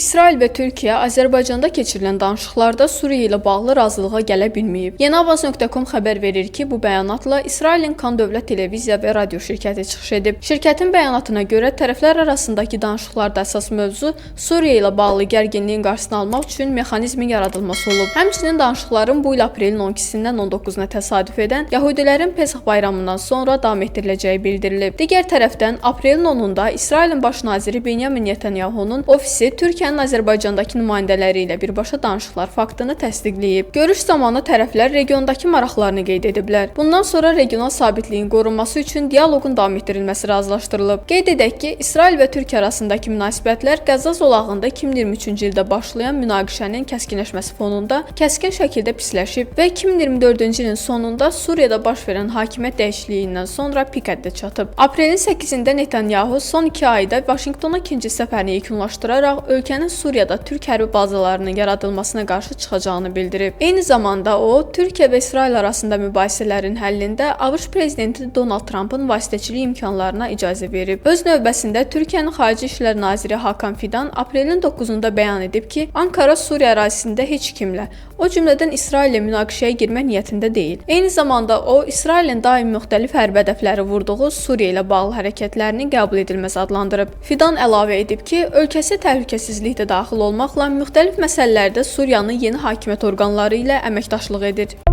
İsrail və Türkiyə Azərbaycanda keçirilən danışıqlarda Suriya ilə bağlı razılığa gələ bilməyib. Yenavaz.com xəbər verir ki, bu bəyanatla İsrailin Kan Dövlət Televiziya və Radio şirkəti çıxış edib. Şirkətin bəyanatına görə tərəflər arasındakı danışıqlarda əsas mövzu Suriya ilə bağlı gərginliyin qarşısını almaq üçün mexanizmin yaradılması olub. Həmçinin danışıqların bu il aprelin 12-dən 19-na təsadüf edən Yəhudilərin Pesx bayramından sonra davam etdiriləcəyi bildirilib. Digər tərəfdən aprelin 10-da İsrailin baş naziri Benyamin Netanyahunun ofisi Türkiyənin Azərbaycandakı nümayəndələri ilə birbaşa danışıqlar faktını təsdiqləyib. Görüş zamanı tərəflər regiondakı maraqlarını qeyd ediblər. Bundan sonra regional sabitliyin qorunması üçün dialoqun davam etdirilməsi razılaşdırılıb. Qeyd edək ki, İsrail və Türkiyə arasındakı münasibətlər Qəzza zolağında 2023-cü ildə başlayan münaqişənin kəskinləşməsi fonunda kəskin şəkildə pisləşib və 2024-cü ilin sonunda Suriyada baş verən hakimiyyət dəyişikliyindən sonra pik həddə çatıb. Aprelin 8-də Netanyahu son 2 ayda Vaşinqtona ikinci səfərini yekunlaşdıraraq ölkənin Suriyada türk hərbi bazalarının yaradılmasına qarşı çıxacağını bildirib. Eyni zamanda o, Türkiyə və İsrail arasında mübahisələrin həllində ABŞ prezidenti Donald Trumpın vasitəçilik imkanlarına icazə verib. Öz növbəsində Türkiyənin Xarici İşlər Naziri Hakan Fidan aprelin 9-da bəyan edib ki, Ankara Suriya ərazisində heç kimlə, o cümlədən İsrail ilə münaqişəyə girmək niyyətində deyil. Eyni zamanda o, İsrailin daim müxtəlif hərbi hədəfləri vurduğu Suriya ilə bağlı hərəkətlərini qəbul edilməz adlandırıb. Fidan əlavə edib ki, ölkəsi təhlükəsizlikdə daxil olmaqla müxtəlif məsələlərdə Suriyanın yeni hakimiyyət orqanları ilə əməkdaşlıq edir.